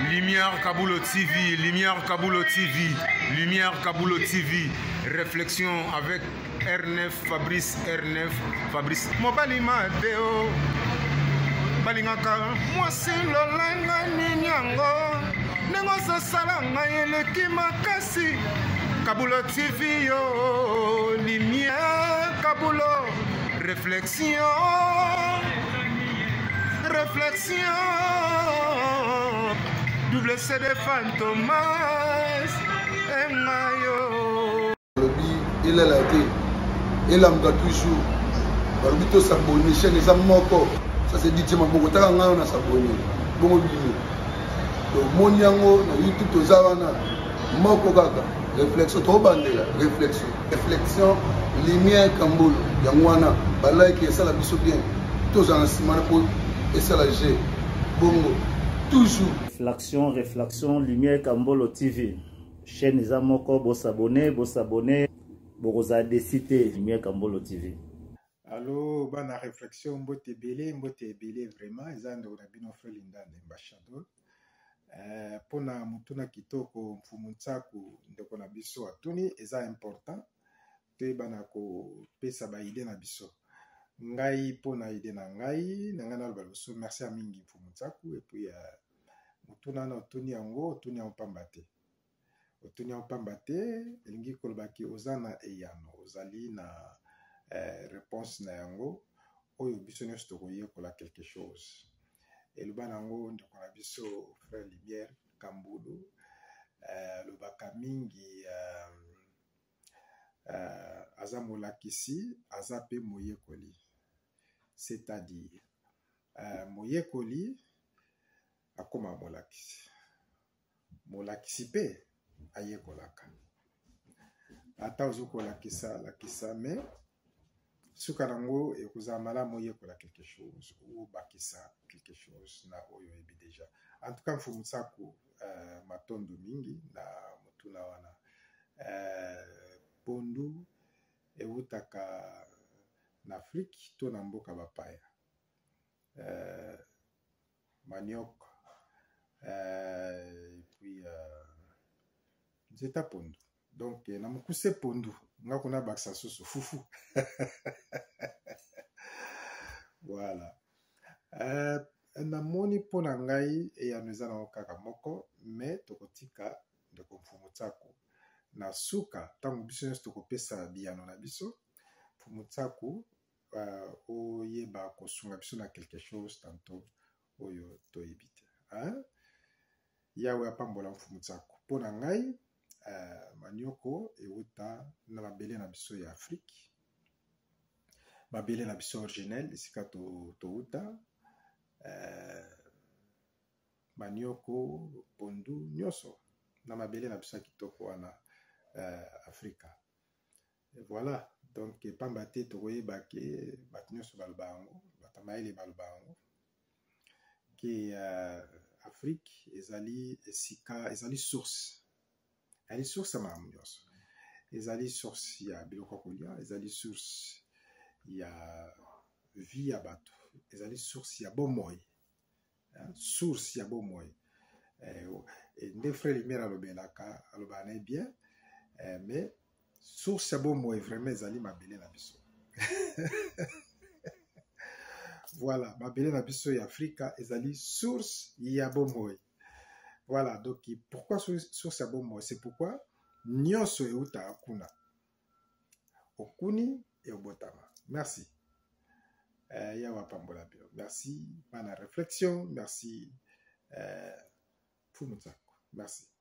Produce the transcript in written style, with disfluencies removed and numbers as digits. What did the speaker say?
Lumière Kaboulo TV, Lumière Kaboulo TV, Lumière Kaboulo TV. Réflexion avec R9, Fabrice R9, Fabrice. Mobali Mateo, balingaka mwasi lolenga ninyango, nengo salanga eleki makasi. Kaboulo TV yo, Lumière Kaboulo, réflexion, réflexion. Double CD Fantomas Engayo. Il est là, il a toujours. Barbito s'abonne, chaîne les amoko. Ça c'est dit, ma beaucoup t'as un an s'abonner. Bon billet. Donc mon yango, na YouTube to zawana. Moko gaga. Réflexion, trop bandela. Réflexion. Réflexion. Lumière Kambolo. Yangwana. Balai qui est ça la biso bien. Tous en simana pour et ça la G. Bongo. Toujours. Réflexion, Lumière Kambolo TV. Chaîne Zamoko, vous s'abonnez, vous avez cité Lumière Kambolo TV. Allô, bana réflexion, mbote belé vraiment, ils ont de bino frelinda ambassadeur. Pona mutuna kitoko mfumunsaku ndeko na biso atuni, eza important. Te bana ko pesa ba ide na biso. Ngai pona ide na ngai, nangana baloso merci a mingi mfumunsaku et puis mutuna na otuni yango, otuni ya pambate. Otuni ya pambate, elingi kolobaki ozana eyano, ozali na réponse na yango, oyo biso nyonso tokoyekola quelque chose. Eloba nango ndeko na biso frère Lumière Kambolo, lobaka mingi aza molakisi, aza pe moyekoli. C'est-à-dire, moyekoli akoma molakisi. Molakisi pe ayekolaka. Ata ozokolakisa lakisa me suka nango ekoza malamu oyekola quelque chose ou bakisa quelque chose na oyo ebi déjà. En tout cas mfumusako matondo mingi na mutuna wana. Pondu eutaka na Afrique to na mboka bapaya. Manioc et puis Zeta Pondu. Donc, na mukuse Pondu. Nga kuna baksa soso fufu. Voilà. Na moni pona ngai e ya neza na okaka moko, mais tokotika de konfumutsako. Na suka, tango biso nyo tokopesa biyano na biso, fumutsako oyeba kosunga biso na quelque chose tantôt oyo toyebite. Yawe apambola mfumutsako. Pona ngai, manioko euta na mabele na biso ya Afrique. Mabele na biso originel, esika touta. Manioko, pondu, nyoso. Na mabele na biso ya kitoko wana Afrika. Et voilà. Donc, pambate tokoye bake, bat nyoso balbango, batamaele balbango. Qui Afrique, ezali esika, ezali source. Ezali source ma ambiance. Ezali source ya biloko kolia, ezali source ya vie ya bato. Ezali source ya bomoi. Source ya bomoi. Nde frère Lumière alobelaka, alobana bien, mais source ya bomoi vraiment ezali mabele na biso. Voilà, mabele na biso ya Afrika ezali source ya bomoi. Voilà, donc pourquoi source ya bomoi? C'est pourquoi nyonso euta akuna. Okuni et obotama. Merci. Yawa pambola bio. Merci. Bana réflexion. Merci. Fumutsako. Merci.